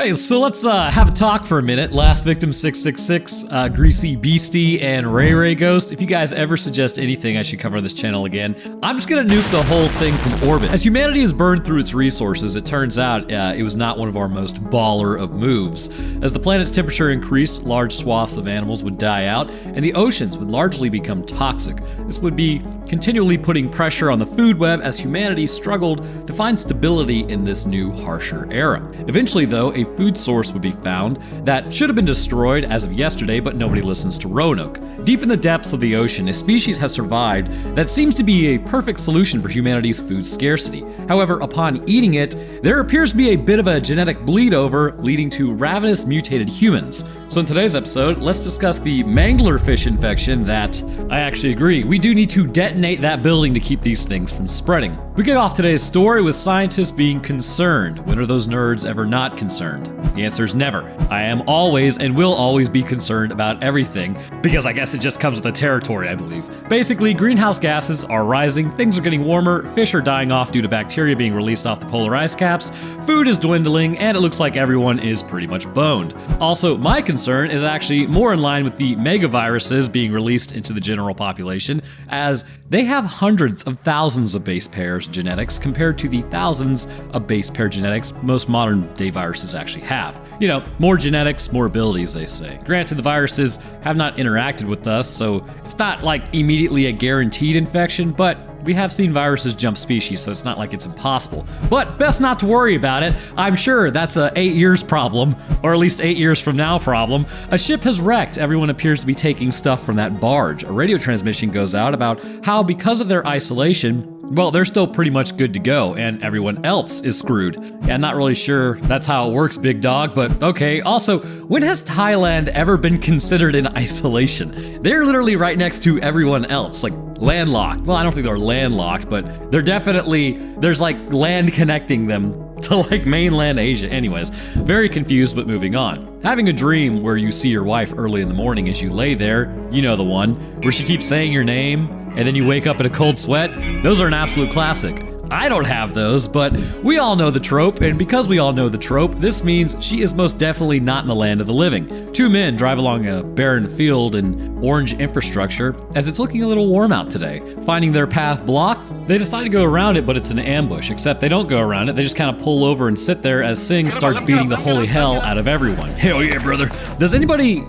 Hey, so let's have a talk for a minute. Last Victim 666, Greasy Beastie, and Ray Ray Ghost. If you guys ever suggest anything I should cover on this channel again, I'm just gonna nuke the whole thing from orbit. As humanity has burned through its resources, it turns out it was not one of our most baller of moves. As the planet's temperature increased, large swaths of animals would die out, and the oceans would largely become toxic. This would be continually putting pressure on the food web as humanity struggled to find stability in this new, harsher era. Eventually, though, a food source would be found that should have been destroyed as of yesterday, but nobody listens to Roanoke. Deep in the depths of the ocean, a species has survived that seems to be a perfect solution for humanity's food scarcity. However, upon eating it, there appears to be a bit of a genetic bleed over, leading to ravenous mutated humans. So in today's episode, let's discuss the Anglerfish infection that, I actually agree, we do need to detonate that building to keep these things from spreading. We kick off today's story with scientists being concerned. When are those nerds ever not concerned? The answer is never. I am always and will always be concerned about everything, because I guess it just comes with the territory, I believe. Basically, greenhouse gases are rising, things are getting warmer, fish are dying off due to bacteria being released off the polar ice caps, food is dwindling, and it looks like everyone is pretty much boned. Also, my concern is actually more in line with the megaviruses being released into the general population, as they have hundreds of thousands of base pairs genetics compared to the thousands of base pair genetics most modern day viruses actually have. You know, more genetics, more abilities, they say. Granted, the viruses have not interacted with us, so it's not like immediately a guaranteed infection, but we have seen viruses jump species, so it's not like it's impossible. But best not to worry about it. I'm sure that's a 8 years problem, or at least 8 years from now problem. A ship has wrecked. Everyone appears to be taking stuff from that barge. A radio transmission goes out about how because of their isolation, well, they're still pretty much good to go, and everyone else is screwed. Yeah, I'm not really sure that's how it works, big dog, but okay. Also, when has Thailand ever been considered in isolation? They're literally right next to everyone else, like landlocked. Well, I don't think they're landlocked, but there's like land connecting them to like mainland Asia. Anyways, very confused, but moving on. Having a dream where you see your wife early in the morning as you lay there, you know the one, where she keeps saying your name, and then you wake up in a cold sweat, those are an absolute classic. I don't have those, but we all know the trope, and because we all know the trope, this means she is most definitely not in the land of the living. Two men drive along a barren field in orange infrastructure as it's looking a little warm out today. Finding their path blocked, they decide to go around it, but it's an ambush, except they don't go around it, they just kind of pull over and sit there as Singh starts beating the holy hell out of everyone. Hell yeah, brother. Does anybody,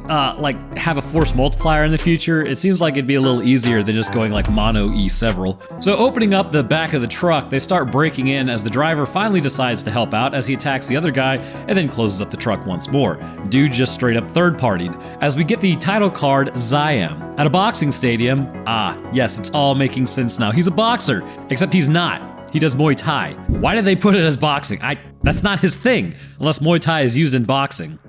have a force multiplier in the future? It seems like it'd be a little easier than just going like mono E several. So opening up the back of the truck, they start breaking in as the driver finally decides to help out as he attacks the other guy and then closes up the truck once more. Dude just straight up third-partied. As we get the title card Ziam. At a boxing stadium, yes, it's all making sense now. He's a boxer, except he's not. He does Muay Thai. Why did they put it as boxing? That's not his thing, unless Muay Thai is used in boxing.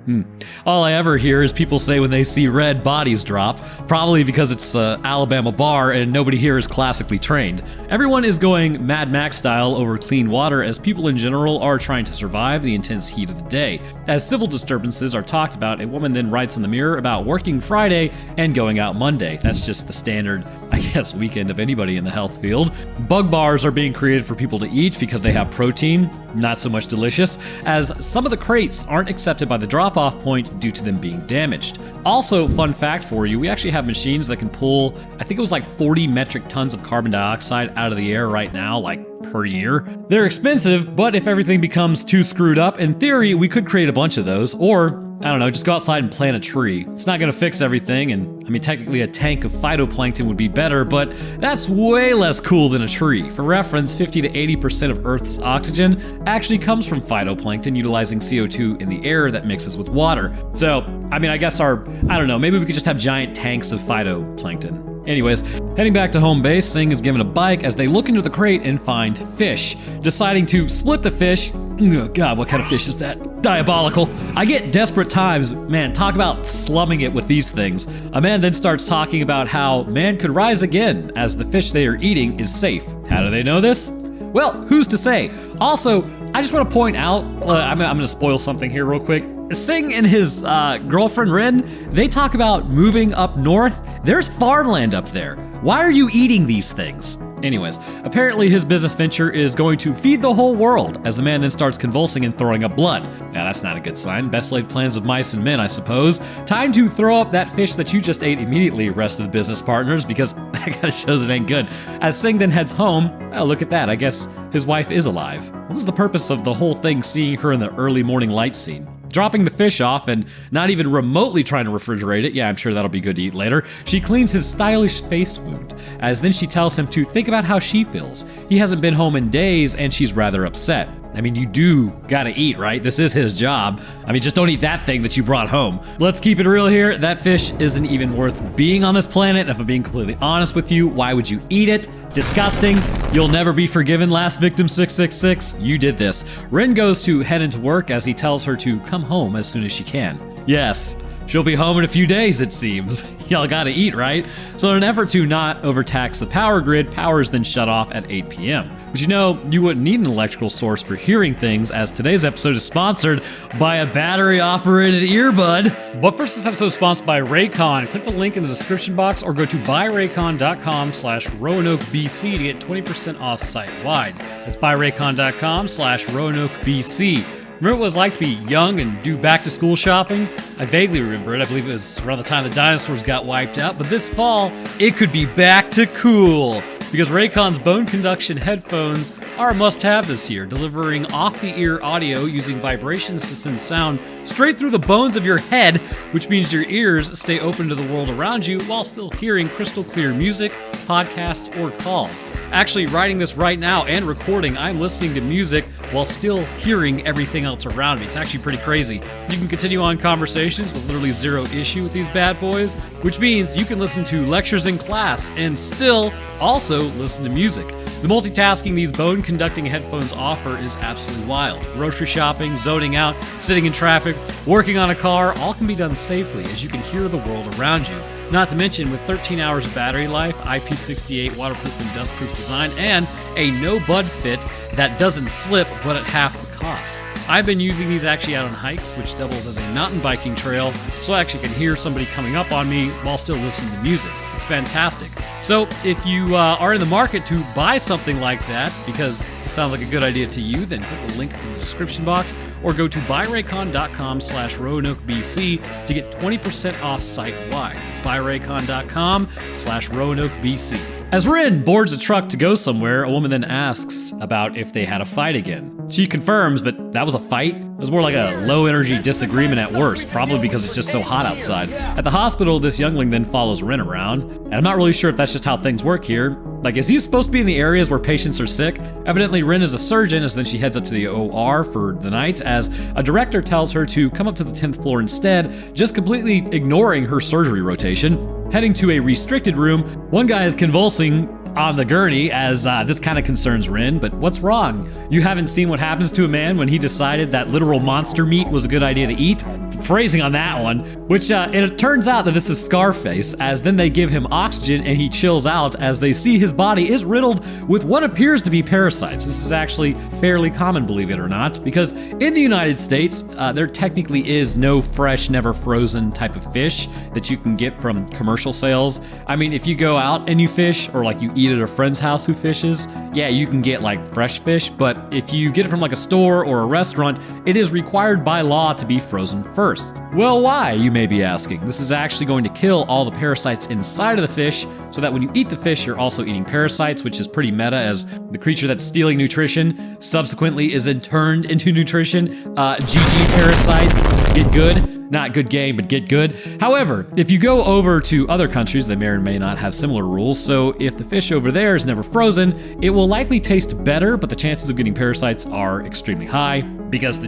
All I ever hear is people say when they see red, bodies drop, probably because it's an Alabama bar and nobody here is classically trained. Everyone is going Mad Max style over clean water as people in general are trying to survive the intense heat of the day. As civil disturbances are talked about, a woman then writes in the mirror about working Friday and going out Monday. That's just the standard, I guess, weekend of anybody in the health field. Bug bars are being created for people to eat because they have protein, not so much delicious, as some of the crates aren't accepted by the drop-off point due to them being damaged. Also, fun fact for you, we actually have machines that can pull, I think it was like 40 metric tons of carbon dioxide out of the air right now, like per year. They're expensive, but if everything becomes too screwed up, in theory, we could create a bunch of those, or I don't know, just go outside and plant a tree. It's not gonna fix everything, and I mean, technically a tank of phytoplankton would be better, but that's way less cool than a tree. For reference, 50 to 80% of Earth's oxygen actually comes from phytoplankton, utilizing CO2 in the air that mixes with water. So, I mean, I guess maybe we could just have giant tanks of phytoplankton. Anyways, heading back to home base, Singh is given a bike as they look into the crate and find fish. Deciding to split the fish, oh God, what kind of fish is that? Diabolical. I get desperate times, man, talk about slumming it with these things. A man then starts talking about how man could rise again as the fish they are eating is safe. How do they know this? Well, who's to say? Also, I just want to point out, I'm gonna spoil something here real quick. Singh and his girlfriend Rin, they talk about moving up north. There's farmland up there. Why are you eating these things? Anyways, apparently his business venture is going to feed the whole world, as the man then starts convulsing and throwing up blood. Yeah, that's not a good sign. Best laid plans of mice and men, I suppose. Time to throw up that fish that you just ate immediately, rest of the business partners, because that kind of shows it ain't good. As Singh then heads home, oh, look at that, I guess his wife is alive. What was the purpose of the whole thing seeing her in the early morning light scene? Dropping the fish off and not even remotely trying to refrigerate it, yeah, I'm sure that'll be good to eat later, she cleans his stylish face wound, as then she tells him to think about how she feels. He hasn't been home in days and she's rather upset. I mean, you do gotta eat, right? This is his job. I mean, just don't eat that thing that you brought home. Let's keep it real here. That fish isn't even worth being on this planet. If I'm being completely honest with you, why would you eat it? Disgusting. You'll never be forgiven, Last Victim 666. You did this. Rin goes to head into work as he tells her to come home as soon as she can. Yes, she'll be home in a few days, it seems. Y'all gotta eat, right? So in an effort to not overtax the power grid, power is then shut off at 8 p.m. But you know, you wouldn't need an electrical source for hearing things, as today's episode is sponsored by a battery-operated earbud. But first, this episode is sponsored by Raycon. Click the link in the description box or go to buyraycon.com/RoanokeBC to get 20% off site-wide. That's buyraycon.com/RoanokeBC. Remember what it was like to be young and do back-to-school shopping? I vaguely remember it. I believe it was around the time the dinosaurs got wiped out. But this fall, it could be back to cool, because Raycon's bone conduction headphones are a must-have this year, delivering off-the-ear audio using vibrations to send sound straight through the bones of your head, which means your ears stay open to the world around you while still hearing crystal-clear music, podcasts, or calls. Actually, writing this right now and recording, I'm listening to music while still hearing everything else around me. It's actually pretty crazy. You can continue on conversations with literally zero issue with these bad boys, which means you can listen to lectures in class and still also listen to music. The multitasking these bone-conducting headphones offer is absolutely wild. Grocery shopping, zoning out, sitting in traffic, working on a car, all can be done safely as you can hear the world around you. Not to mention, with 13 hours of battery life, IP68 waterproof and dustproof design, and a no-bud fit that doesn't slip but at half the cost. I've been using these actually out on hikes, which doubles as a mountain biking trail, so I actually can hear somebody coming up on me while still listening to music. It's fantastic. So if you are in the market to buy something like that, because it sounds like a good idea to you, then click the link in the description box or go to buyraycon.com/RoanokeBC to get 20% off site-wide. That's buyraycon.com/RoanokeBC. As Rin boards a truck to go somewhere, a woman then asks about if they had a fight again. She confirms, but that was a fight? It was more like a low-energy disagreement at worst, probably because it's just so hot outside. At the hospital, this youngling then follows Rin around, and I'm not really sure if that's just how things work here. Like, is he supposed to be in the areas where patients are sick? Evidently, Rin is a surgeon, as then she heads up to the OR for the night, as a director tells her to come up to the 10th floor instead, just completely ignoring her surgery rotation. Heading to a restricted room, one guy is convulsing on the gurney, as this kind of concerns Rin, but what's wrong? You haven't seen what happens to a man when he decided that literal monster meat was a good idea to eat? Phrasing on that one, which it turns out that this is Scarface, as then they give him oxygen and he chills out as they see his body is riddled with what appears to be parasites. This is actually fairly common, believe it or not, because in the United States, there technically is no fresh, never frozen type of fish that you can get from commercial sales. I mean, if you go out and you fish, or like you eat at a friend's house who fishes, yeah, you can get like fresh fish, but if you get it from like a store or a restaurant, it is required by law to be frozen first. Well, why, you may be asking? This is actually going to kill all the parasites inside of the fish, so that when you eat the fish, you're also eating parasites, which is pretty meta, as the creature that's stealing nutrition subsequently is then turned into nutrition. GG parasites, get good. Not good game, but get good. However, if you go over to other countries, they may or may not have similar rules, so if the fish over there is never frozen, it will likely taste better, but the chances of getting parasites are extremely high, because,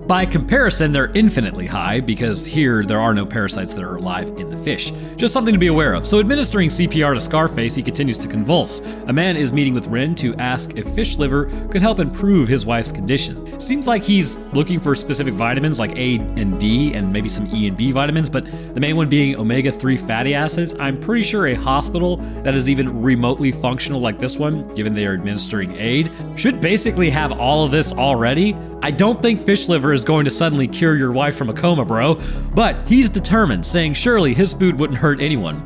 by comparison, they're infinitely high, because here there are no parasites that are alive in the fish. Just something to be aware of. So administering CPR to Scarface, he continues to convulse. A man is meeting with Rin to ask if fish liver could help improve his wife's condition. Seems like he's looking for specific vitamins like A and D and maybe some E and B vitamins, but the main one being omega-3 fatty acids. I'm pretty sure a hospital that is even remotely functional like this one, given they are administering aid, should basically have all of this already. I don't think fish liver is going to suddenly cure your wife from a coma, bro, but he's determined, saying surely his food wouldn't hurt anyone.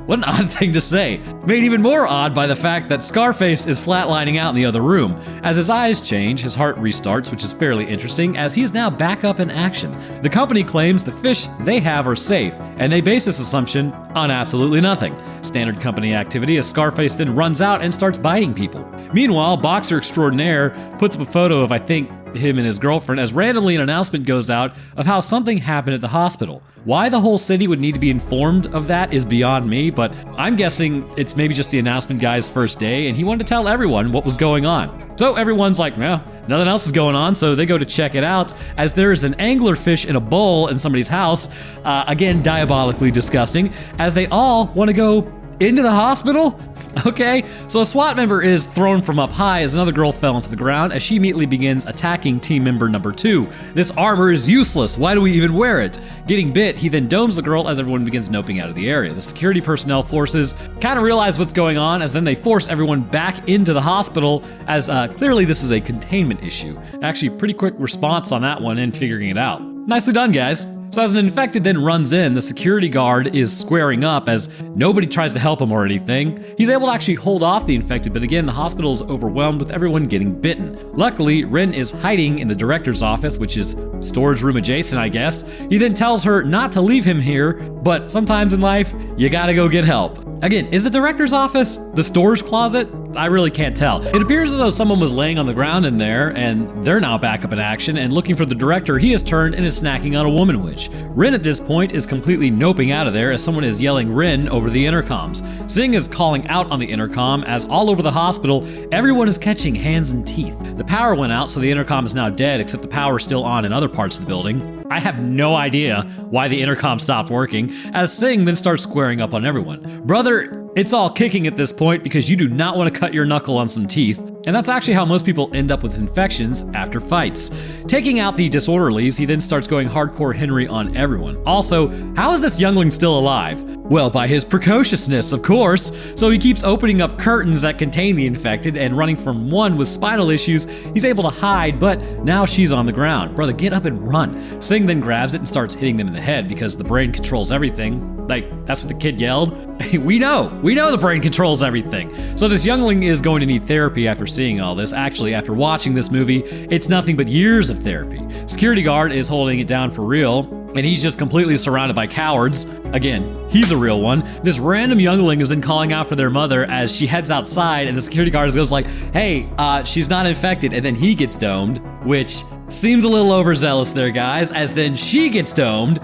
What an odd thing to say. Made even more odd by the fact that Scarface is flatlining out in the other room. As his eyes change, his heart restarts, which is fairly interesting, as he is now back up in action. The company claims the fish they have are safe, and they base this assumption on absolutely nothing. Standard company activity as Scarface then runs out and starts biting people. Meanwhile, Boxer Extraordinaire puts up a photo of, I think, him and his girlfriend as randomly an announcement goes out of how something happened at the hospital. Why the whole city would need to be informed of that is beyond me, but I'm guessing it's maybe just the announcement guy's first day and he wanted to tell everyone what was going on. So everyone's like, well, nothing else is going on, so they go to check it out as there is an anglerfish in a bowl in somebody's house, again diabolically disgusting, as they all want to go into the hospital? Okay, so a SWAT member is thrown from up high as another girl fell into the ground as she immediately begins attacking team member number 2. This armor is useless, why do we even wear it? Getting bit, he then domes the girl as everyone begins noping out of the area. The security personnel forces kind of realize what's going on as then they force everyone back into the hospital as clearly this is a containment issue. Actually, pretty quick response on that one and figuring it out. Nicely done, guys. So as an infected then runs in, the security guard is squaring up as nobody tries to help him or anything. He's able to actually hold off the infected, but again, the hospital is overwhelmed with everyone getting bitten. Luckily, Ren is hiding in the director's office, which is storage room adjacent, I guess. He then tells her not to leave him here, but sometimes in life, you gotta go get help. Again, is the director's office the storage closet? I really can't tell. It appears as though someone was laying on the ground in there, and they're now back up in action, and looking for the director, he has turned and is snacking on a woman witch. Rin at this point is completely noping out of there as someone is yelling Rin over the intercoms. Singh is calling out on the intercom as all over the hospital, everyone is catching hands and teeth. The power went out, so the intercom is now dead, except the power is still on in other parts of the building. I have no idea why the intercom stopped working, as Singh then starts squaring up on everyone. Brother, it's all kicking at this point because you do not want to cut your knuckle on some teeth, and that's actually how most people end up with infections after fights. Taking out the disorderlies, he then starts going hardcore Henry on everyone. Also, how is this youngling still alive? Well, by his precociousness, of course. So he keeps opening up curtains that contain the infected and running from one with spinal issues. He's able to hide, but now she's on the ground. Brother, get up and run. Singh then grabs it and starts hitting them in the head because the brain controls everything. Like, that's what the kid yelled. We know the brain controls everything. So this youngling is going to need therapy after seeing all this. Actually, after watching this movie, it's nothing but years of therapy. Security guard is holding it down for real, and he's just completely surrounded by cowards. Again, he's a real one. This random youngling is then calling out for their mother as she heads outside, and the security guard goes like, hey, she's not infected, and then he gets domed, which seems a little overzealous there, guys, as then she gets domed.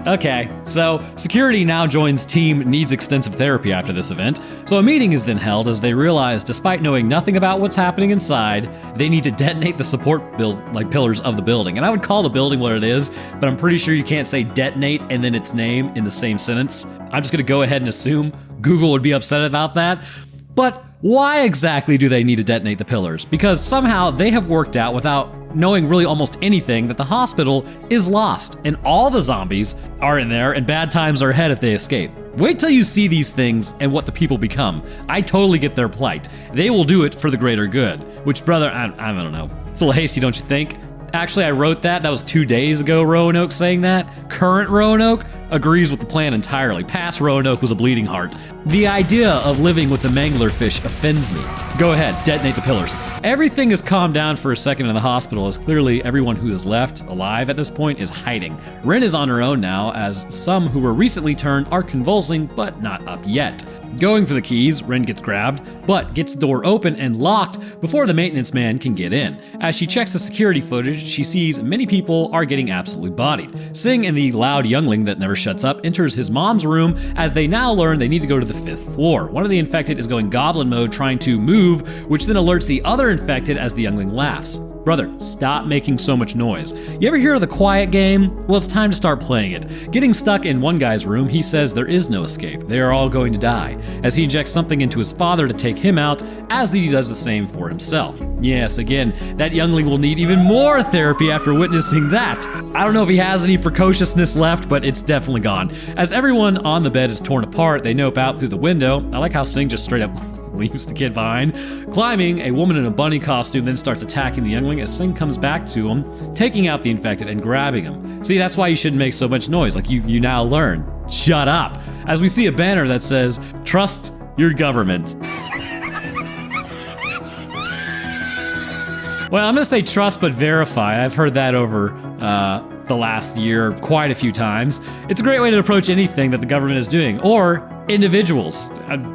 Okay, so security now joins team needs extensive therapy after this event. So a meeting is then held as they realize, despite knowing nothing about what's happening inside, they need to detonate the support pillars of the building. And I would call the building what it is, but I'm pretty sure you can't say detonate and then its name in the same sentence. I'm just gonna go ahead and assume Google would be upset about that. But why exactly do they need to detonate the pillars? Because somehow they have worked out without knowing really almost anything that the hospital is lost and all the zombies are in there and bad times are ahead if they escape. Wait till you see these things and what the people become. I totally get their plight. They will do it for the greater good, which, brother, I don't know. It's a little hasty, don't you think? Actually, I wrote that. That was 2 days ago, Roanoke saying that. Current Roanoke agrees with the plan entirely. Past Roanoke was a bleeding heart. The idea of living with the Anglerfish offends me. Go ahead, detonate the pillars. Everything has calmed down for a second in the hospital as clearly everyone who is left alive at this point is hiding. Ren is on her own now as some who were recently turned are convulsing but not up yet. Going for the keys, Ren gets grabbed, but gets the door open and locked before the maintenance man can get in. As she checks the security footage, she sees many people are getting absolutely bodied. Singh and the loud youngling that never shuts up enters his mom's room as they now learn they need to go to the 5th floor. One of the infected is going goblin mode trying to move, which then alerts the other infected as the youngling laughs. Brother, stop making so much noise. You ever hear of the quiet game? Well, it's time to start playing it. Getting stuck in one guy's room, he says there is no escape. They are all going to die, as he injects something into his father to take him out, as he does the same for himself. Yes, again, that youngling will need even more therapy after witnessing that. I don't know if he has any precociousness left, but it's definitely gone. As everyone on the bed is torn apart, they nope out through the window. I like how Singh just straight up leaves the kid behind. Climbing, a woman in a bunny costume then starts attacking the youngling as Singh comes back to him, taking out the infected and grabbing him. See, that's why you shouldn't make so much noise, like you now learn. Shut up. as we see a banner that says, "Trust your government." Well, I'm gonna say trust but verify. I've heard that over the last year quite a few times. It's a great way to approach anything that the government is doing, or individuals.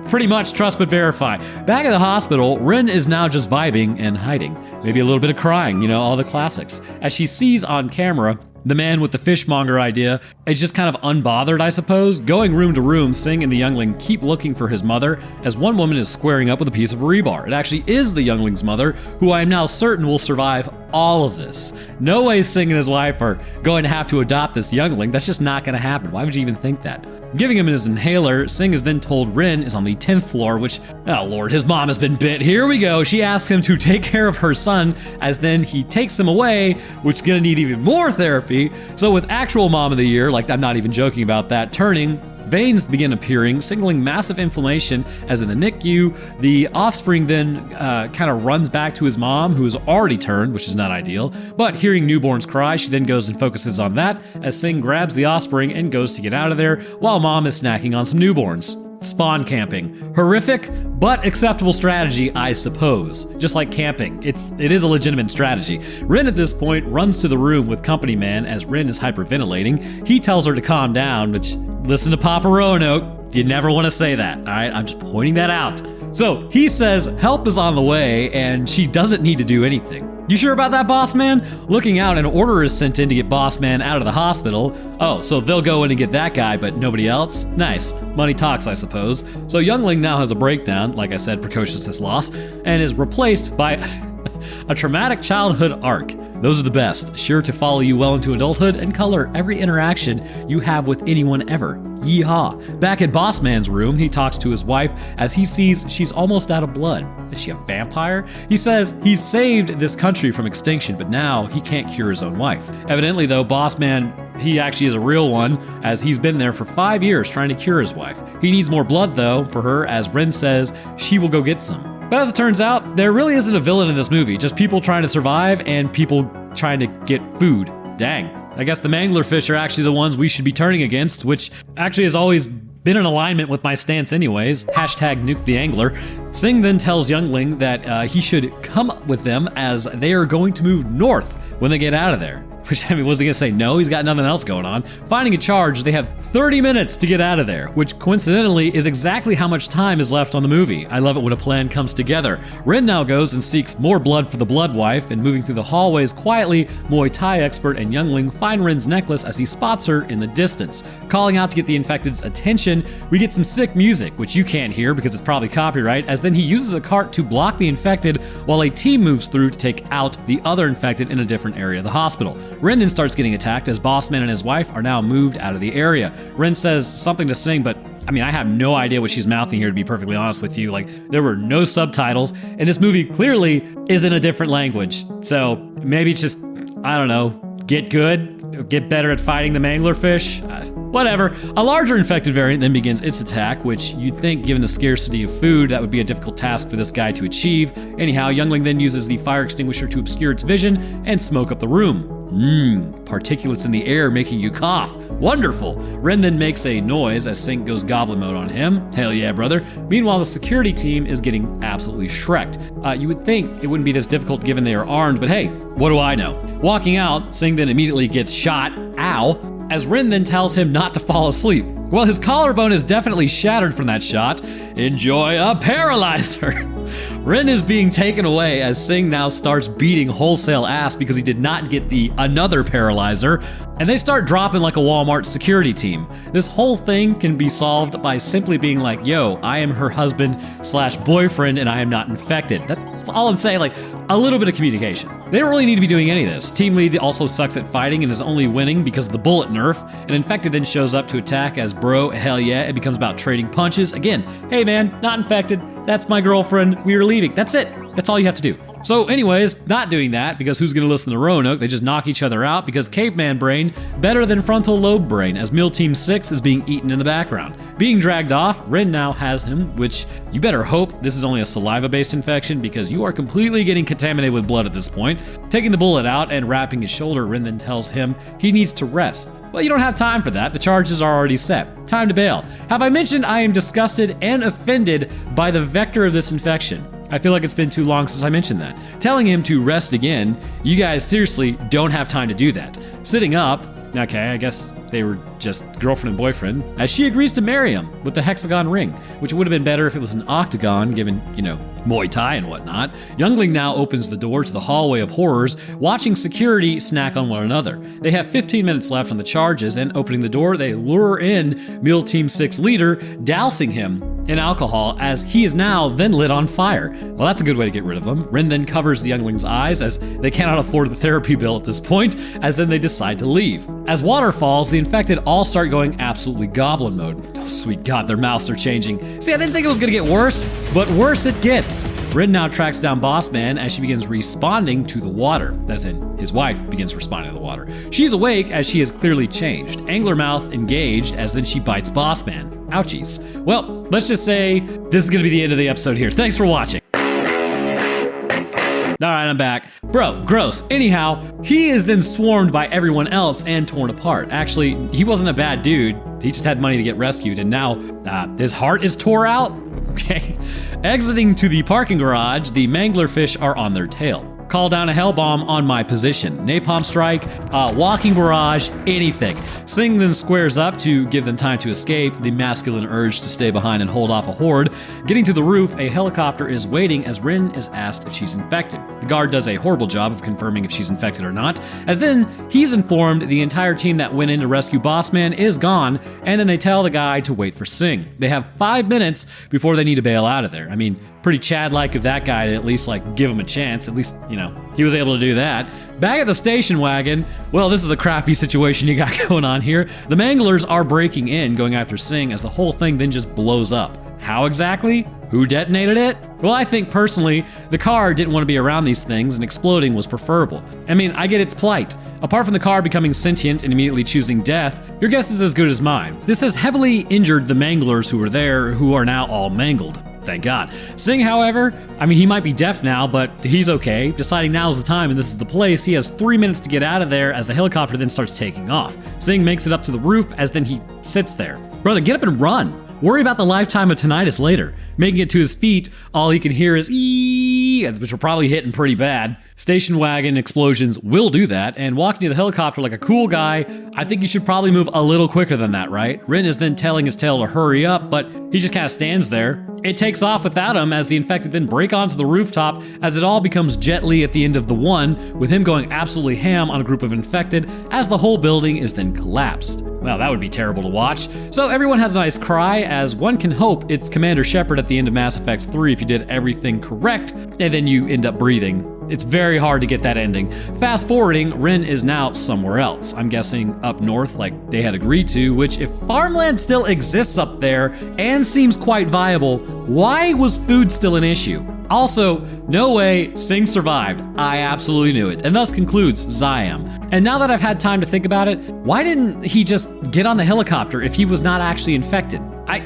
Pretty much trust but verify. Back at the hospital, Rin is now just vibing and hiding. Maybe a little bit of crying, all the classics. As she sees on camera the man with the fishmonger idea is just kind of unbothered, I suppose, going room to room. Sing and the youngling keep looking for his mother as one woman is squaring up with a piece of rebar. It actually is the youngling's mother, who I am now certain will survive all of this. No way Sing and his wife are going to have to adopt this youngling. That's just not going to happen. Why would you even think that? Giving him his inhaler, Sing is then told Rin is on the 10th floor, which, oh lord, his mom has been bit. Here we go. She asks him to take care of her son, as then he takes him away, which is gonna need even more therapy. So with actual mom of the year, like I'm not even joking about that, turning, veins begin appearing, signaling massive inflammation as in the NICU. The offspring then kind of runs back to his mom, who has already turned, which is not ideal. But hearing newborns cry, she then goes and focuses on that as Sing grabs the offspring and goes to get out of there while mom is snacking on some newborns. Spawn camping. Horrific, but acceptable strategy, I suppose. Just like camping, it is a legitimate strategy. Rin at this point runs to the room with company man as Rin is hyperventilating. He tells her to calm down, which, listen to Papa Roanoke, you never want to say that, all right? I'm just pointing that out. So he says help is on the way and she doesn't need to do anything. You sure about that, boss man? Looking out, an order is sent in to get boss man out of the hospital. Oh, so they'll go in and get that guy, but nobody else? Nice. Money talks, I suppose. So youngling now has a breakdown, like I said, precociousness loss, and is replaced by a traumatic childhood arc. Those are the best, sure to follow you well into adulthood and color every interaction you have with anyone ever. Yeehaw. Back at Boss Man's room, he talks to his wife as he sees she's almost out of blood. Is she a vampire? He says he's saved this country from extinction, but now he can't cure his own wife. Evidently though, Boss Man, he actually is a real one, as he's been there for 5 years trying to cure his wife. He needs more blood though for her, as Rin says she will go get some. But as it turns out, there really isn't a villain in this movie, just people trying to survive and people trying to get food. Dang. I guess the Anglerfish are actually the ones we should be turning against, which actually has always been in alignment with my stance anyways. Hashtag nuke the angler. Sing then tells Youngling that he should come with them as they are going to move north when they get out of there. Which, I mean, was he gonna say no? He's got nothing else going on. Finding a charge, they have 30 minutes to get out of there, which coincidentally is exactly how much time is left on the movie. I love it when a plan comes together. Rin now goes and seeks more blood for the blood wife, and moving through the hallways quietly, Muay Thai expert and Youngling find Rin's necklace as he spots her in the distance. Calling out to get the infected's attention, we get some sick music, which you can't hear because it's probably copyright, as then he uses a cart to block the infected while a team moves through to take out the other infected in a different area of the hospital. Rin then starts getting attacked as Bossman and his wife are now moved out of the area. Rin says something to Sing, but I mean, I have no idea what she's mouthing here, to be perfectly honest with you. Like, there were no subtitles, and this movie clearly is in a different language. So maybe it's just, I don't know, get good, get better at fighting the Anglerfish. Whatever. A larger infected variant then begins its attack, which you'd think, given the scarcity of food, that would be a difficult task for this guy to achieve. Anyhow, Youngling then uses the fire extinguisher to obscure its vision and smoke up the room. Particulates in the air making you cough. Wonderful. Ren then makes a noise as Sink goes goblin mode on him. Hell yeah, brother. Meanwhile, the security team is getting absolutely shreked. You would think it wouldn't be this difficult given they are armed, but hey, what do I know? Walking out, Sing then immediately gets shot. Ow. As Rin then tells him not to fall asleep. Well, his collarbone is definitely shattered from that shot. Enjoy a paralyzer. Rin is being taken away as Sing now starts beating wholesale ass because he did not get the another paralyzer, and they start dropping like a Walmart security team. This whole thing can be solved by simply being like, yo, I am her husband/boyfriend and I am not infected. That's all I'm saying, like a little bit of communication. They don't really need to be doing any of this. Team lead also sucks at fighting and is only winning because of the bullet nerf. An infected then shows up to attack as bro, hell yeah, it becomes about trading punches. Again, hey man, not infected. That's my girlfriend. We are leaving. That's it. That's all you have to do. So anyways, not doing that, because who's gonna listen to Roanoke? They just knock each other out, because caveman brain better than frontal lobe brain, as Meal Team 6 is being eaten in the background. Being dragged off, Rin now has him, which you better hope this is only a saliva-based infection, because you are completely getting contaminated with blood at this point. Taking the bullet out and wrapping his shoulder, Rin then tells him he needs to rest. Well, you don't have time for that. The charges are already set. Time to bail. Have I mentioned I am disgusted and offended by the vector of this infection? I feel like it's been too long since I mentioned that. Telling him to rest again, you guys seriously don't have time to do that. Sitting up, okay, I guess they were just girlfriend and boyfriend, as she agrees to marry him with the hexagon ring, which would have been better if it was an octagon, given, Muay Thai and whatnot. Youngling now opens the door to the hallway of horrors, watching security snack on one another. They have 15 minutes left on the charges, and opening the door, they lure in Meal Team 6 leader, dousing him in alcohol as he is now then lit on fire. Well, that's a good way to get rid of him. Rin then covers the youngling's eyes, as they cannot afford the therapy bill at this point, as then they decide to leave. As water falls, the infected all start going absolutely goblin mode. Oh, sweet God, their mouths are changing. See, I didn't think it was gonna get worse, but worse it gets. Rin now tracks down Boss Man as she begins responding to the water, as in his wife begins responding to the water. She's awake as she has clearly changed. Angler mouth engaged as then she bites Boss Man. Ouchies. Well, let's just say this is gonna be the end of the episode here. Thanks for watching. Alright, I'm back. Bro, gross. Anyhow, he is then swarmed by everyone else and torn apart. Actually, he wasn't a bad dude. He just had money to get rescued, and now his heart is tore out? Okay. Exiting to the parking garage, the Anglerfish are on their tail. Call down a hell bomb on my position. Napalm strike, walking barrage, anything. Sing then squares up to give them time to escape, the masculine urge to stay behind and hold off a horde. Getting to the roof, a helicopter is waiting as Rin is asked if she's infected. The guard does a horrible job of confirming if she's infected or not, as then he's informed the entire team that went in to rescue Boss Man is gone, and then they tell the guy to wait for Sing. They have 5 minutes before they need to bail out of there. I mean, pretty Chad-like of that guy to at least give him a chance. At least, he was able to do that. Back at the station wagon, well, this is a crappy situation you got going on here. The Manglers are breaking in, going after Sing, as the whole thing then just blows up. How exactly? Who detonated it? Well, I think personally, the car didn't want to be around these things and exploding was preferable. I mean, I get its plight. Apart from the car becoming sentient and immediately choosing death, your guess is as good as mine. This has heavily injured the Manglers who were there, who are now all mangled. Thank God. Sing, however, he might be deaf now, but he's okay. Deciding now is the time and this is the place, he has 3 minutes to get out of there as the helicopter then starts taking off. Sing makes it up to the roof as then he sits there. Brother, get up and run. Worry about the lifetime of tinnitus later. Making it to his feet, all he can hear is eeeeee, which are probably hitting pretty bad. Station wagon explosions will do that, and walking to the helicopter like a cool guy, I think you should probably move a little quicker than that, right? Rin is then telling his tail to hurry up, but he just kind of stands there. It takes off without him as the infected then break onto the rooftop as it all becomes Jet Li at the end of the one, with him going absolutely ham on a group of infected as the whole building is then collapsed. Well, that would be terrible to watch. So everyone has a nice cry, as one can hope it's Commander Shepard at the end of Mass Effect 3 if you did everything correct, and then you end up breathing. It's very hard to get that ending. Fast forwarding, Rin is now somewhere else. I'm guessing up north like they had agreed to, which if farmland still exists up there and seems quite viable, why was food still an issue? Also, no way Sing survived. I absolutely knew it. And thus concludes Ziam. And now that I've had time to think about it, why didn't he just get on the helicopter if he was not actually infected? I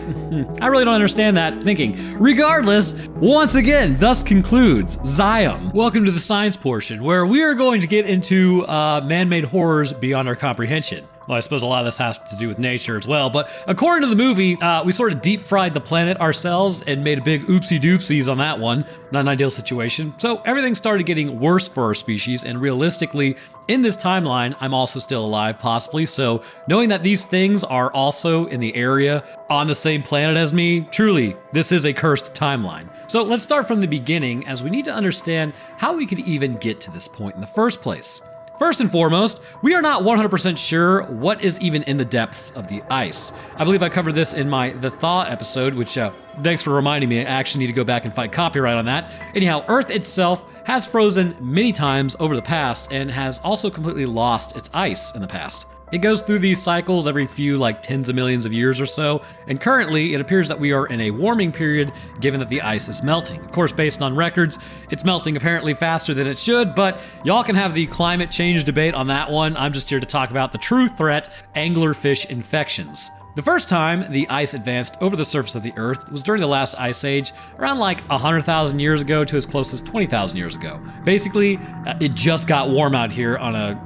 really don't understand that thinking. Regardless, once again, thus concludes Ziam. Welcome to the science portion, where we are going to get into man-made horrors beyond our comprehension. Well, I suppose a lot of this has to do with nature as well, but according to the movie, we sort of deep fried the planet ourselves and made a big oopsie doopsies on that one. Not an ideal situation. So everything started getting worse for our species, and realistically, in this timeline, I'm also still alive, possibly, so knowing that these things are also in the area on the same planet as me, truly, this is a cursed timeline. So let's start from the beginning, as we need to understand how we could even get to this point in the first place. First and foremost, we are not 100% sure what is even in the depths of the ice. I believe I covered this in my The Thaw episode, which thanks for reminding me. I actually need to go back and fight copyright on that. Anyhow, Earth itself has frozen many times over the past and has also completely lost its ice in the past. It goes through these cycles every few tens of millions of years or so, and currently it appears that we are in a warming period given that the ice is melting. Of course, based on records, it's melting apparently faster than it should, but y'all can have the climate change debate on that one. I'm just here to talk about the true threat, anglerfish infections. The first time the ice advanced over the surface of the Earth was during the last ice age, around 100,000 years ago to as close as 20,000 years ago. Basically, it just got warm out here on Earth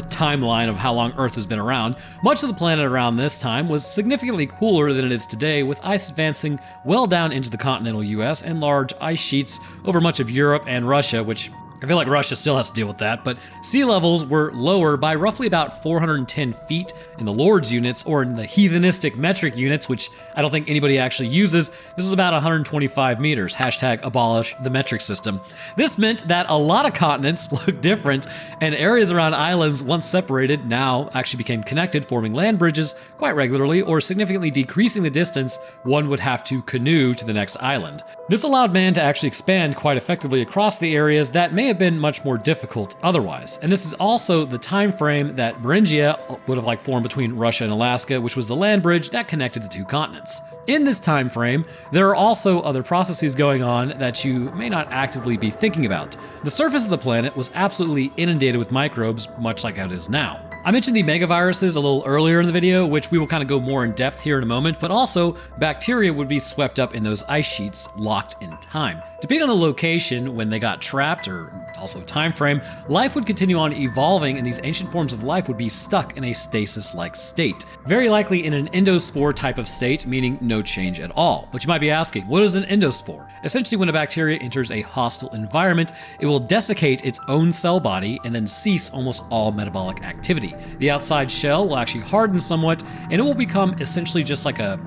timeline of how long Earth has been around. Much of the planet around this time was significantly cooler than it is today, with ice advancing well down into the continental US and large ice sheets over much of Europe and Russia, which I feel like Russia still has to deal with that, but sea levels were lower by roughly about 410 feet in the Lord's units, or in the heathenistic metric units, which I don't think anybody actually uses. This was about 125 meters, hashtag abolish the metric system. This meant that a lot of continents looked different, and areas around islands once separated now actually became connected, forming land bridges quite regularly, or significantly decreasing the distance one would have to canoe to the next island. This allowed man to actually expand quite effectively across the areas that may have been much more difficult otherwise. And this is also the time frame that Beringia would have formed between Russia and Alaska, which was the land bridge that connected the two continents. In this time frame, there are also other processes going on that you may not actively be thinking about. The surface of the planet was absolutely inundated with microbes, much like how it is now. I mentioned the megaviruses a little earlier in the video, which we will kind of go more in depth here in a moment, but also bacteria would be swept up in those ice sheets locked in time. Depending on the location when they got trapped, or also time frame, life would continue on evolving, and these ancient forms of life would be stuck in a stasis-like state. Very likely in an endospore type of state, meaning no change at all. But you might be asking, what is an endospore? Essentially, when a bacteria enters a hostile environment, it will desiccate its own cell body and then cease almost all metabolic activity. The outside shell will actually harden somewhat, and it will become essentially just like a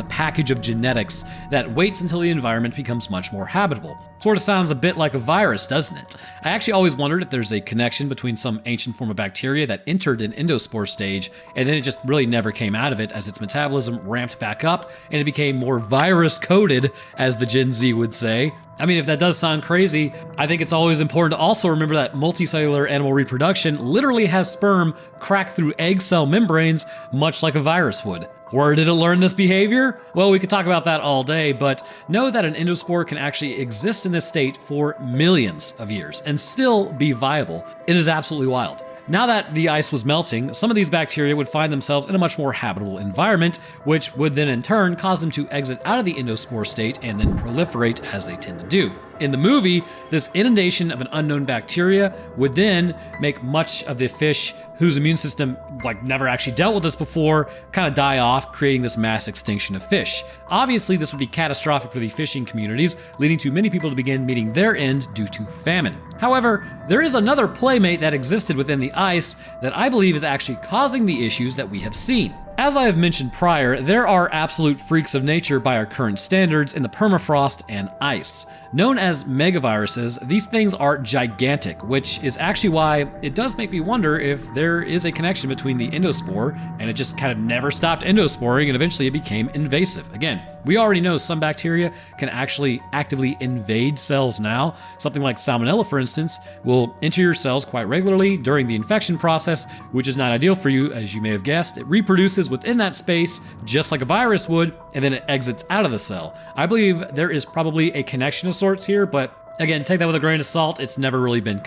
package of genetics that waits until the environment becomes much more habitable. Sort of sounds a bit like a virus, doesn't it? I actually always wondered if there's a connection between some ancient form of bacteria that entered an endospore stage, and then it just really never came out of it as its metabolism ramped back up, and it became more virus-coded, as the Gen Z would say. I mean, if that does sound crazy, I think it's always important to also remember that multicellular animal reproduction literally has sperm crack through egg cell membranes, much like a virus would. Where did it learn this behavior? Well, we could talk about that all day, but know that an endospore can actually exist in this state for millions of years and still be viable. It is absolutely wild. Now that the ice was melting, some of these bacteria would find themselves in a much more habitable environment, which would then in turn cause them to exit out of the endospore state and then proliferate as they tend to do. In the movie, this inundation of an unknown bacteria would then make much of the fish whose immune system never actually dealt with this before kind of die off, creating this mass extinction of fish. Obviously, this would be catastrophic for the fishing communities, leading to many people to begin meeting their end due to famine. However, there is another playmate that existed within the ice that I believe is actually causing the issues that we have seen. As I have mentioned prior, there are absolute freaks of nature by our current standards in the permafrost and ice. Known as megaviruses, these things are gigantic, which is actually why it does make me wonder if there is a connection between the endospore and it just kind of never stopped endosporing and eventually it became invasive. Again, we already know some bacteria can actually actively invade cells now. Something like Salmonella, for instance, will enter your cells quite regularly during the infection process, which is not ideal for you, as you may have guessed. It reproduces within that space just like a virus would, and then it exits out of the cell. I believe there is probably a connection of sorts here, but again, take that with a grain of salt. It's never really been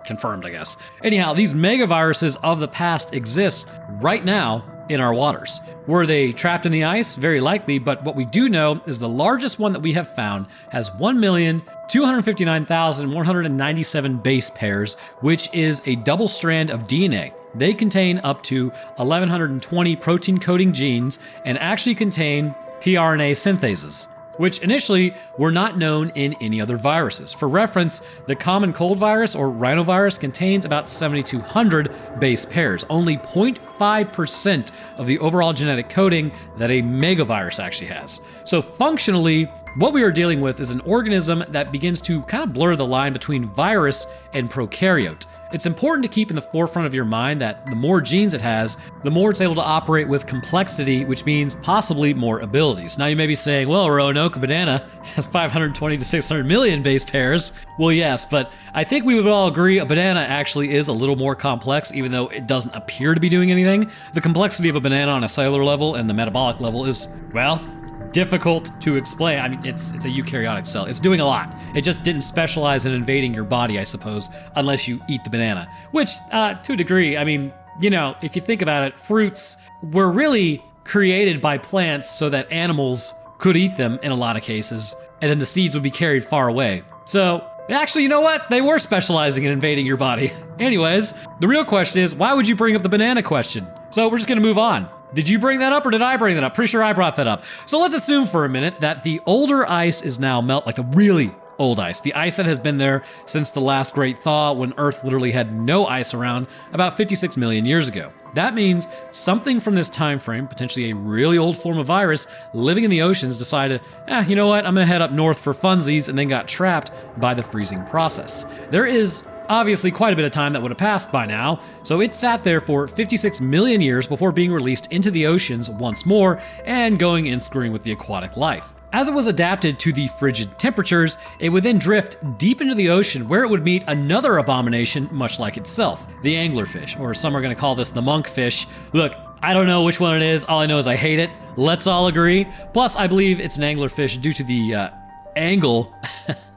confirmed, I guess. Anyhow, these megaviruses of the past exist right now in our waters. Were they trapped in the ice? Very likely, but what we do know is the largest one that we have found has 1,259,197 base pairs, which is a double strand of DNA. They contain up to 1,120 protein-coding genes and actually contain tRNA synthases, which initially were not known in any other viruses. For reference, the common cold virus or rhinovirus contains about 7,200 base pairs, only 0.5% of the overall genetic coding that a megavirus actually has. So functionally, what we are dealing with is an organism that begins to kind of blur the line between virus and prokaryote. It's important to keep in the forefront of your mind that the more genes it has, the more it's able to operate with complexity, which means possibly more abilities. Now you may be saying, well, Roanoke banana has 520 to 600 million base pairs. Well, yes, but I think we would all agree a banana actually is a little more complex, even though it doesn't appear to be doing anything. The complexity of a banana on a cellular level and the metabolic level is, well, difficult to explain. I mean, it's a eukaryotic cell. It's doing a lot. It just didn't specialize in invading your body, I suppose, unless you eat the banana. Which, to a degree, I mean, you know, if you think about it, fruits were really created by plants so that animals could eat them in a lot of cases, and then the seeds would be carried far away. So, actually, you know what? They were specializing in invading your body. Anyways, the real question is, why would you bring up the banana question? So we're just gonna move on. Did you bring that up or did I bring that up? Pretty sure I brought that up. So let's assume for a minute that the older ice is now like the really old ice, the ice that has been there since the last great thaw when Earth literally had no ice around about 56 million years ago. That means something from this time frame, potentially a really old form of virus living in the oceans, decided, you know what, I'm gonna head up north for funsies, and then got trapped by the freezing process. There is obviously quite a bit of time that would have passed by now, so it sat there for 56 million years before being released into the oceans once more and going and screwing with the aquatic life. As it was adapted to the frigid temperatures, it would then drift deep into the ocean where it would meet another abomination much like itself, the anglerfish, or some are going to call this the monkfish. Look, I don't know which one it is, all I know is I hate it. Let's all agree. Plus, I believe it's an anglerfish due to the angle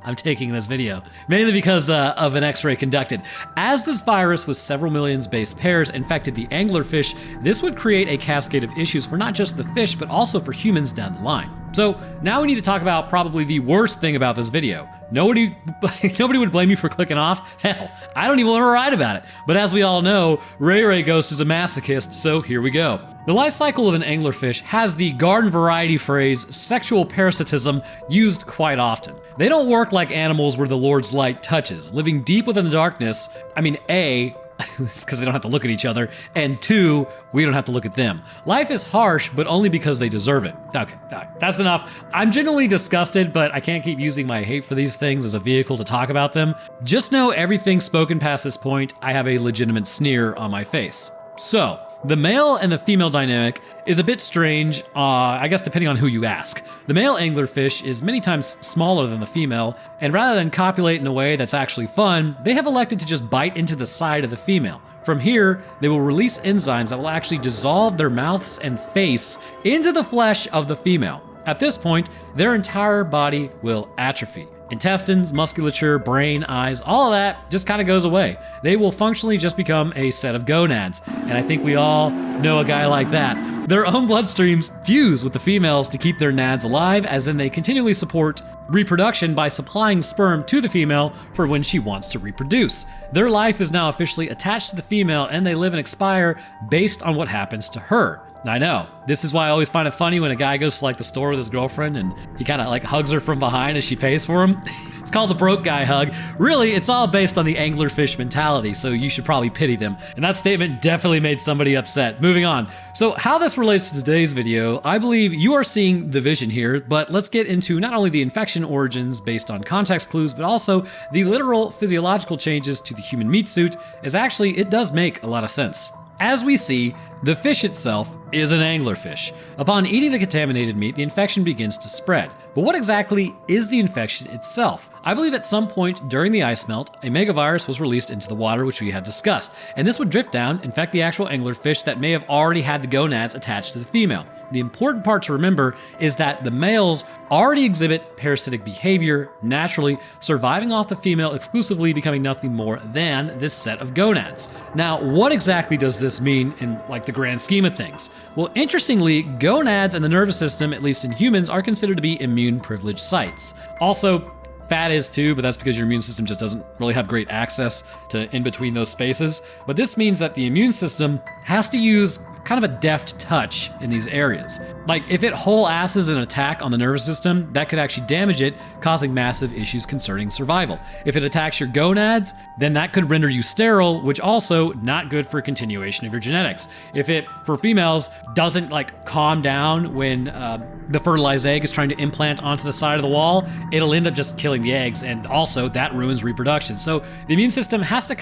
I'm taking this video, mainly because of an X-ray conducted. As this virus with several million base pairs infected the anglerfish, this would create a cascade of issues for not just the fish, but also for humans down the line. So now we need to talk about probably the worst thing about this video. Nobody would blame you for clicking off. Hell, I don't even want to write about it. But as we all know, Ray Ghost is a masochist, so here we go. The life cycle of an anglerfish has the garden variety phrase sexual parasitism used quite often. They don't work like animals where the Lord's light touches, living deep within the darkness. I mean, A, it's because they don't have to look at each other, and 2, we don't have to look at them. Life is harsh, but only because they deserve it. Okay, that's enough. I'm genuinely disgusted, but I can't keep using my hate for these things as a vehicle to talk about them. Just know everything spoken past this point, I have a legitimate sneer on my face. So, the male and the female dynamic is a bit strange, I guess depending on who you ask. The male anglerfish is many times smaller than the female, and rather than copulate in a way that's actually fun, they have elected to just bite into the side of the female. From here, they will release enzymes that will actually dissolve their mouths and face into the flesh of the female. At this point, their entire body will atrophy. Intestines, musculature, brain, eyes, all of that just kind of goes away. They will functionally just become a set of gonads, and I think we all know a guy like that. Their own bloodstreams fuse with the females to keep their nads alive, as then they continually support reproduction by supplying sperm to the female for when she wants to reproduce. Their life is now officially attached to the female, and they live and expire based on what happens to her. I know. This is why I always find it funny when a guy goes to like the store with his girlfriend and he kind of like hugs her from behind as she pays for him. It's called the broke guy hug. Really, it's all based on the anglerfish mentality, so you should probably pity them. And that statement definitely made somebody upset. Moving on. So how this relates to today's video, I believe you are seeing the vision here, but let's get into not only the infection origins based on context clues, but also the literal physiological changes to the human meat suit, as actually it does make a lot of sense. As we see, the fish itself is an anglerfish. Upon eating the contaminated meat, the infection begins to spread. But what exactly is the infection itself? I believe at some point during the ice melt, a megavirus was released into the water, which we had discussed, and this would drift down, infect the actual anglerfish that may have already had the gonads attached to the female. The important part to remember is that the males already exhibit parasitic behavior naturally, surviving off the female exclusively, becoming nothing more than this set of gonads. Now, what exactly does this mean in like the grand scheme of things? Well, interestingly, gonads and the nervous system, at least in humans, are considered to be immune privileged sites. Also, fat is too, but that's because your immune system just doesn't really have great access to in between those spaces. But this means that the immune system has to use kind of a deft touch in these areas. Like if it whole asses an attack on the nervous system, that could actually damage it, causing massive issues concerning survival. If it attacks your gonads, then that could render you sterile, which also not good for continuation of your genetics. If it, for females, doesn't like calm down when the fertilized egg is trying to implant onto the side of the wall, it'll end up just killing the eggs, and also that ruins reproduction. So the immune system has to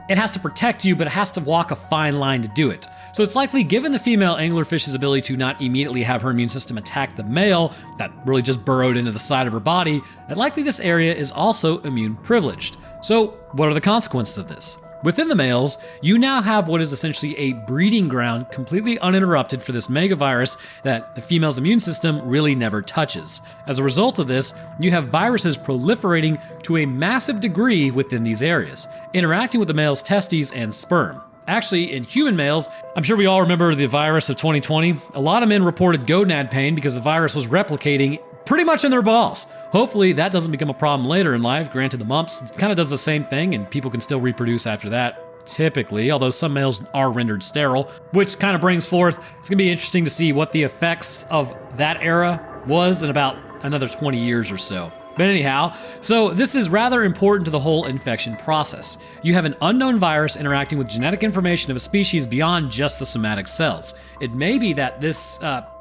it has to protect you, but it has to walk a fine line to do it. So it's likely, given the female anglerfish's ability to not immediately have her immune system attack the male that really just burrowed into the side of her body, that likely this area is also immune privileged. So what are the consequences of this? Within the males, you now have what is essentially a breeding ground completely uninterrupted for this megavirus that the female's immune system really never touches. As a result of this, you have viruses proliferating to a massive degree within these areas, interacting with the male's testes and sperm. Actually, in human males, I'm sure we all remember the virus of 2020. A lot of men reported gonad pain because the virus was replicating pretty much in their balls. Hopefully that doesn't become a problem later in life. Granted, the mumps kind of does the same thing and people can still reproduce after that, typically, although some males are rendered sterile, which kind of brings forth, it's gonna be interesting to see what the effects of that era was in about another 20 years or so. But anyhow, so this is rather important to the whole infection process. You have an unknown virus interacting with genetic information of a species beyond just the somatic cells. It may be that this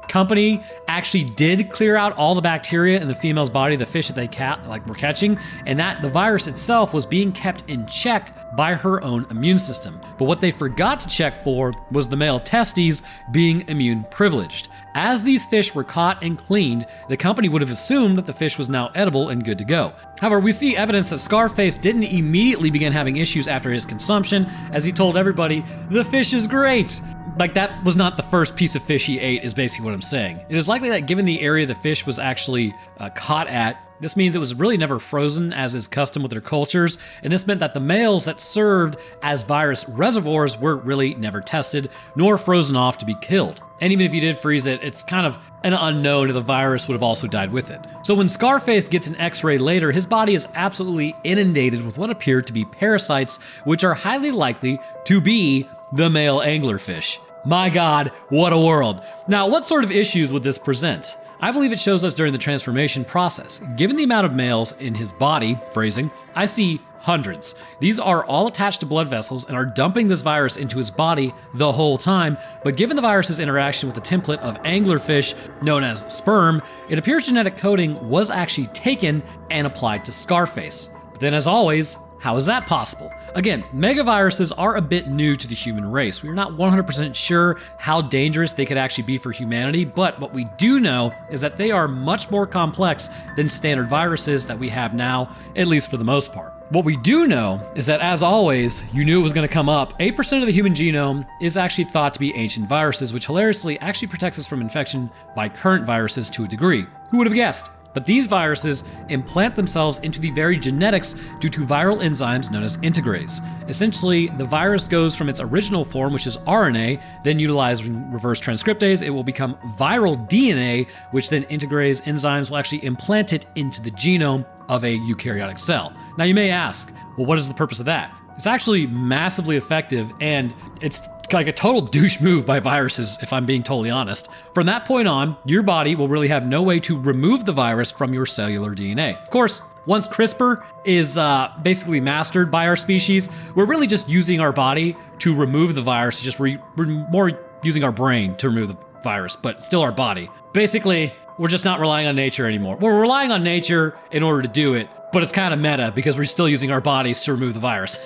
company actually did clear out all the bacteria in the female's body, the fish that they were catching, and that the virus itself was being kept in check by her own immune system. But what they forgot to check for was the male testes being immune privileged. As these fish were caught and cleaned, the company would have assumed that the fish was now edible and good to go. However, we see evidence that Scarface didn't immediately begin having issues after his consumption, as he told everybody, "The fish is great." Like, that was not the first piece of fish he ate, is basically what I'm saying. It is likely that given the area the fish was actually caught at, this means it was really never frozen, as is custom with their cultures, and this meant that the males that served as virus reservoirs were really never tested, nor frozen off to be killed. And even if you did freeze it, it's kind of an unknown if the virus would have also died with it. So when Scarface gets an x-ray later, his body is absolutely inundated with what appear to be parasites, which are highly likely to be the male anglerfish. My God, what a world. Now, what sort of issues would this present? I believe it shows us during the transformation process. Given the amount of males in his body, phrasing, I see hundreds. These are all attached to blood vessels and are dumping this virus into his body the whole time, but given the virus's interaction with the template of anglerfish, known as sperm, it appears genetic coding was actually taken and applied to Scarface. But then as always, how is that possible? Again, megaviruses are a bit new to the human race. We're not 100% sure how dangerous they could actually be for humanity, but what we do know is that they are much more complex than standard viruses that we have now, at least for the most part. What we do know is that, as always, you knew it was going to come up, 8% of the human genome is actually thought to be ancient viruses, which hilariously actually protects us from infection by current viruses to a degree. Who would have guessed? But these viruses implant themselves into the very genetics due to viral enzymes known as integrase. Essentially, the virus goes from its original form, which is RNA, then utilized in reverse transcriptase, it will become viral DNA, which then integrase enzymes will actually implant it into the genome of a eukaryotic cell. Now you may ask, well, what is the purpose of that? It's actually massively effective, and it's like a total douche move by viruses, if I'm being totally honest. From that point on, your body will really have no way to remove the virus from your cellular DNA. Of course, once CRISPR is basically mastered by our species, we're really just using our body to remove the virus. We're more using our brain to remove the virus, but still our body. Basically, we're just not relying on nature anymore. We're relying on nature in order to do it, but it's kind of meta because we're still using our bodies to remove the virus.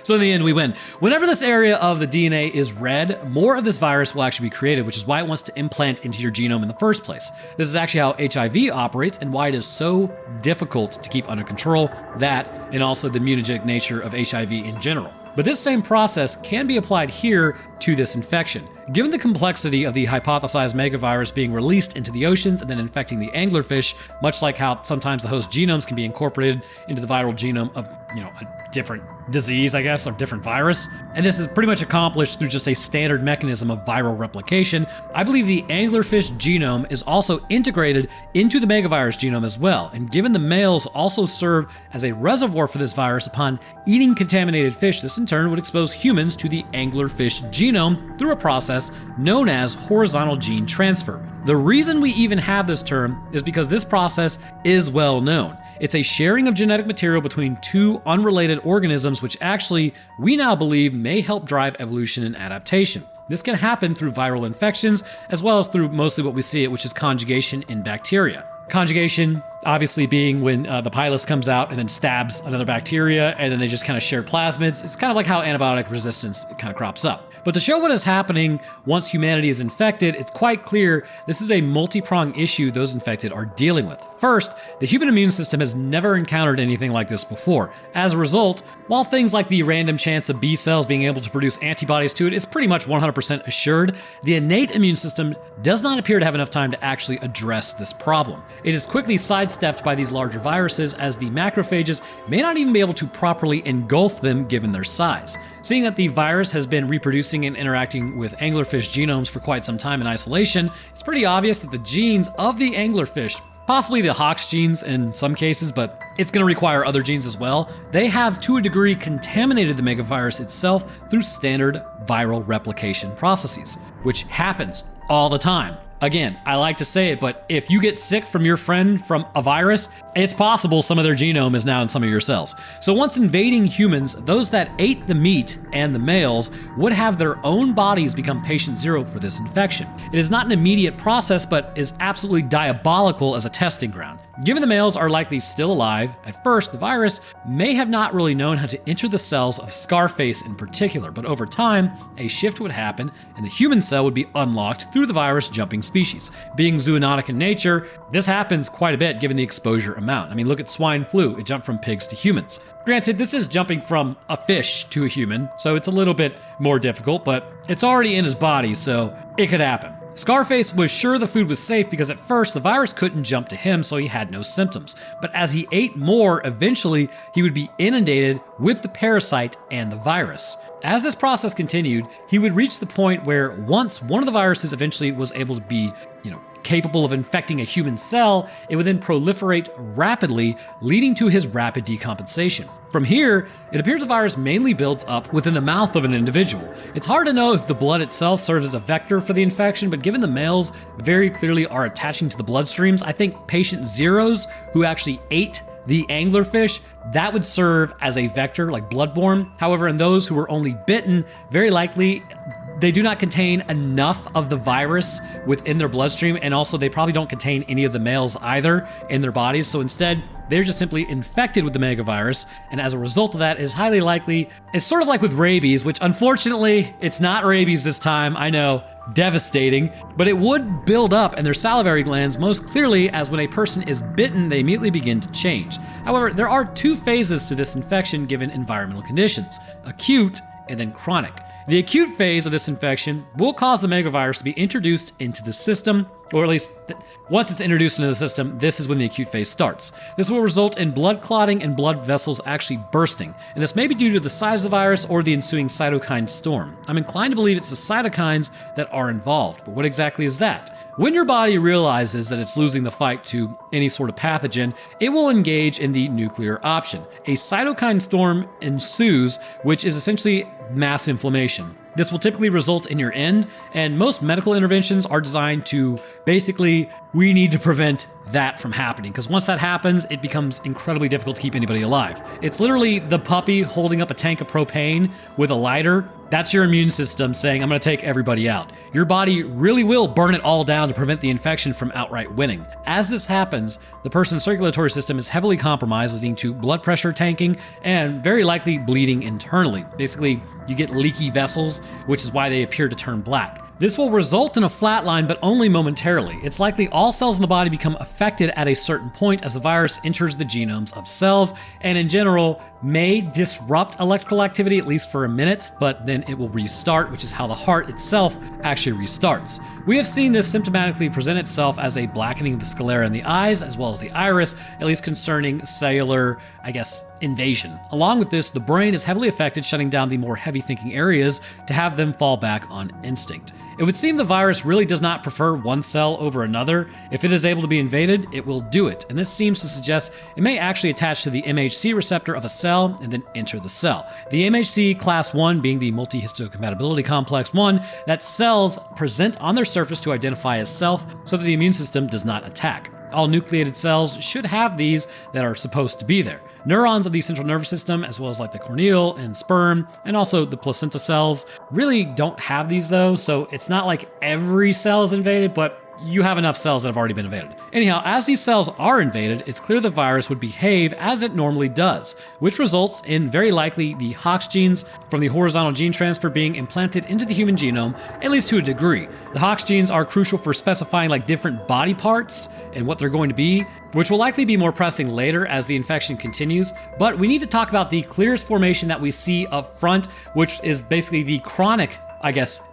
So in the end, we win. Whenever this area of the DNA is read, more of this virus will actually be created, which is why it wants to implant into your genome in the first place. This is actually how HIV operates and why it is so difficult to keep under control, that and also the mutagenic nature of HIV in general. But this same process can be applied here to this infection. Given the complexity of the hypothesized megavirus being released into the oceans and then infecting the anglerfish, much like how sometimes the host genomes can be incorporated into the viral genome of, a different disease, I guess, or different virus. And this is pretty much accomplished through just a standard mechanism of viral replication. I believe the anglerfish genome is also integrated into the megavirus genome as well. And given the males also serve as a reservoir for this virus upon eating contaminated fish, this in turn would expose humans to the anglerfish genome. genome through a process known as horizontal gene transfer. The reason we even have this term is because this process is well known. It's a sharing of genetic material between two unrelated organisms, which actually we now believe may help drive evolution and adaptation. This can happen through viral infections, as well as through mostly what we see, which is conjugation in bacteria. Conjugation, obviously, being when the pilus comes out and then stabs another bacteria, and then they just kind of share plasmids. It's kind of like how antibiotic resistance kind of crops up. But to show what is happening once humanity is infected, it's quite clear this is a multi-pronged issue those infected are dealing with. First, the human immune system has never encountered anything like this before. As a result, while things like the random chance of B cells being able to produce antibodies to it is pretty much 100% assured, the innate immune system does not appear to have enough time to actually address this problem. It is quickly sidestepped by these larger viruses, as the macrophages may not even be able to properly engulf them given their size. Seeing that the virus has been reproducing and interacting with anglerfish genomes for quite some time in isolation, it's pretty obvious that the genes of the anglerfish, possibly the Hox genes in some cases, but it's going to require other genes as well, they have to a degree contaminated the megavirus itself through standard viral replication processes, which happens all the time. Again, I like to say it, but if you get sick from your friend from a virus, it's possible some of their genome is now in some of your cells. So once invading humans, those that ate the meat and the males would have their own bodies become patient zero for this infection. It is not an immediate process, but is absolutely diabolical as a testing ground. Given the males are likely still alive, at first the virus may have not really known how to enter the cells of Scarface in particular, but over time, a shift would happen and the human cell would be unlocked through the virus jumping species. Being zoonotic in nature, this happens quite a bit given the exposure amount. I mean, look at swine flu, it jumped from pigs to humans. Granted, this is jumping from a fish to a human, so it's a little bit more difficult, but it's already in his body, so it could happen. Scarface was sure the food was safe because at first the virus couldn't jump to him, so he had no symptoms. But as he ate more, eventually he would be inundated with the parasite and the virus. As this process continued, he would reach the point where once one of the viruses eventually was able to be, capable of infecting a human cell, it would then proliferate rapidly, leading to his rapid decompensation. From here, it appears the virus mainly builds up within the mouth of an individual. It's hard to know if the blood itself serves as a vector for the infection, but given the males very clearly are attaching to the bloodstreams, I think patient zeros who actually ate the anglerfish, that would serve as a vector, like bloodborne. However, in those who were only bitten, very likely they do not contain enough of the virus within their bloodstream, and also they probably don't contain any of the males either in their bodies, so instead they're just simply infected with the megavirus, and as a result of that, it is highly likely, it's sort of like with rabies, which unfortunately, it's not rabies this time, I know, devastating, but it would build up in their salivary glands most clearly, as when a person is bitten, they immediately begin to change. However, there are two phases to this infection given environmental conditions: acute and then chronic. The acute phase of this infection will cause the megavirus to be introduced into the system, or at least once it's introduced into the system, this is when the acute phase starts. This will result in blood clotting and blood vessels actually bursting, and this may be due to the size of the virus or the ensuing cytokine storm. I'm inclined to believe it's the cytokines that are involved, but what exactly is that? When your body realizes that it's losing the fight to any sort of pathogen, it will engage in the nuclear option. A cytokine storm ensues, which is essentially mass inflammation. This will typically result in your end, and most medical interventions are designed to basically, we need to prevent that from happening, because once that happens, it becomes incredibly difficult to keep anybody alive. It's literally the puppy holding up a tank of propane with a lighter. That's your immune system saying, I'm going to take everybody out. Your body really will burn it all down to prevent the infection from outright winning. As this happens, the person's circulatory system is heavily compromised, leading to blood pressure tanking and very likely bleeding internally. Basically, you get leaky vessels, which is why they appear to turn black. This will result in a flatline, but only momentarily. It's likely all cells in the body become affected at a certain point as the virus enters the genomes of cells, and in general, may disrupt electrical activity at least for a minute, but then it will restart, which is how the heart itself actually restarts. We have seen this symptomatically present itself as a blackening of the sclera in the eyes, as well as the iris, at least concerning cellular, invasion. Along with this, the brain is heavily affected, shutting down the more heavy-thinking areas to have them fall back on instinct. It would seem the virus really does not prefer one cell over another. If it is able to be invaded, it will do it. And this seems to suggest it may actually attach to the MHC receptor of a cell cell and then enter the cell. The MHC class 1 being the multi-histocompatibility complex 1 that cells present on their surface to identify as self so that the immune system does not attack. All nucleated cells should have these that are supposed to be there. Neurons of the central nervous system, as well as like the corneal and sperm, and also the placenta cells, really don't have these though, so it's not like every cell is invaded, but you have enough cells that have already been invaded. Anyhow, as these cells are invaded, it's clear the virus would behave as it normally does, which results in very likely the Hox genes from the horizontal gene transfer being implanted into the human genome, at least to a degree. The Hox genes are crucial for specifying like different body parts and what they're going to be, which will likely be more pressing later as the infection continues. But we need to talk about the clearest formation that we see up front, which is basically the chronic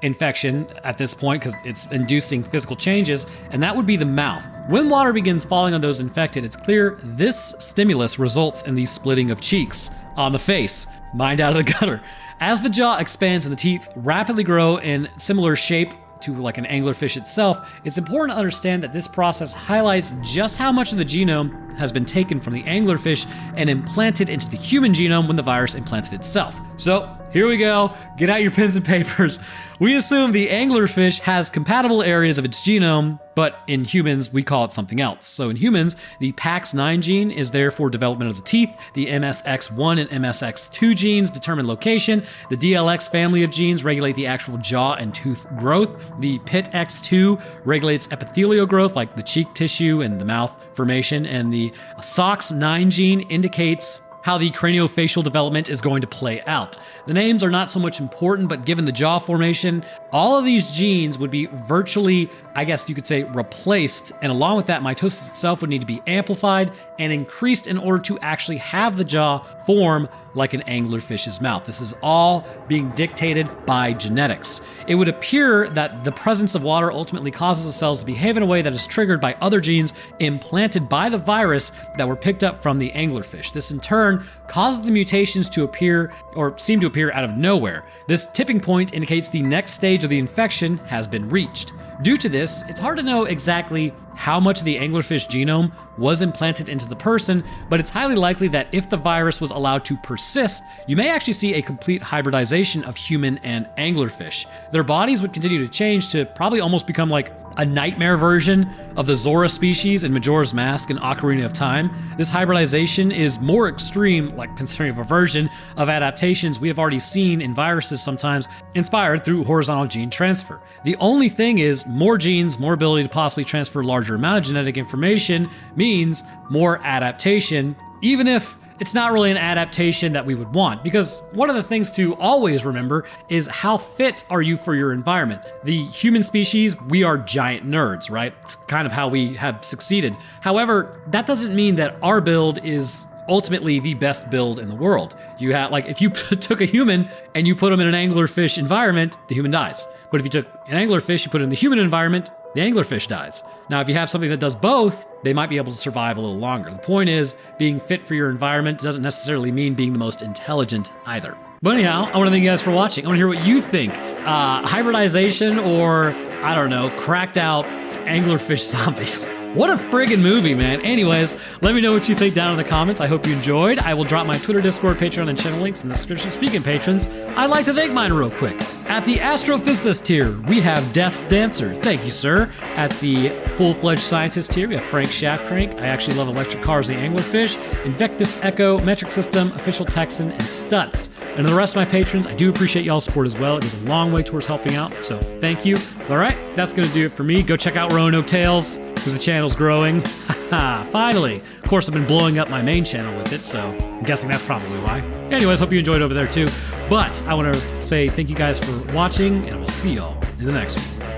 infection at this point because it's inducing physical changes, and that would be the mouth. When water begins falling on those infected, it's clear this stimulus results in the splitting of cheeks on the face, mind out of the gutter. As the jaw expands and the teeth rapidly grow in similar shape to like an anglerfish itself, it's important to understand that this process highlights just how much of the genome has been taken from the anglerfish and implanted into the human genome when the virus implanted itself. So here we go, get out your pens and papers. We assume the anglerfish has compatible areas of its genome, but in humans, we call it something else. So in humans, the PAX9 gene is there for development of the teeth. The MSX1 and MSX2 genes determine location. The DLX family of genes regulate the actual jaw and tooth growth. The PITX2 regulates epithelial growth, like the cheek tissue and the mouth formation. And the SOX9 gene indicates how the craniofacial development is going to play out. The names are not so much important, but given the jaw formation, all of these genes would be virtually, I guess you could say, replaced, and along with that, mitosis itself would need to be amplified and increased in order to actually have the jaw form like an anglerfish's mouth. This is all being dictated by genetics. It would appear that the presence of water ultimately causes the cells to behave in a way that is triggered by other genes implanted by the virus that were picked up from the anglerfish. This in turn causes the mutations to appear or seem to appear out of nowhere. This tipping point indicates the next stage of the infection has been reached. Due to this, it's hard to know exactly how much of the anglerfish genome was implanted into the person, but it's highly likely that if the virus was allowed to persist, you may actually see a complete hybridization of human and anglerfish. Their bodies would continue to change to probably almost become like a nightmare version of the Zora species in Majora's Mask and Ocarina of Time. This hybridization is more extreme, like considering a version of adaptations we have already seen in viruses sometimes inspired through horizontal gene transfer. The only thing is more genes, more ability to possibly transfer larger amount of genetic information means more adaptation, even if it's not really an adaptation that we would want, because one of the things to always remember is how fit are you for your environment. The human species, we are giant nerds, right? It's kind of how we have succeeded. However, that doesn't mean that our build is ultimately the best build in the world. You have, like, if you took a human and you put them in an anglerfish environment, the human dies. But if you took an anglerfish, you put it in the human environment, the anglerfish dies. Now, if you have something that does both, they might be able to survive a little longer. The point is, being fit for your environment doesn't necessarily mean being the most intelligent either. But anyhow, I want to thank you guys for watching. I want to hear what you think. Hybridization or, I don't know, cracked out anglerfish zombies. What a friggin' movie, man. Anyways, let me know what you think down in the comments. I hope you enjoyed. I will drop my Twitter, Discord, Patreon, and channel links in the description. Speaking of patrons, I'd like to thank mine real quick. At the Astrophysicist tier, we have Death's Dancer. Thank you, sir. At the Full-Fledged Scientist tier, we have Frank Shaftcrank. I actually love electric cars, the Anglerfish, Invectus Echo, Metric System, Official Texan, and Stutz. And the rest of my patrons, I do appreciate y'all's support as well. It goes a long way towards helping out, so thank you. All right, that's going to do it for me. Go check out Roanoke Tales, because the channel's growing. Finally. Of course, I've been blowing up my main channel with it, so I'm guessing that's probably why. Anyways, hope you enjoyed over there too. But I want to say thank you guys for watching, and we'll see y'all in the next one.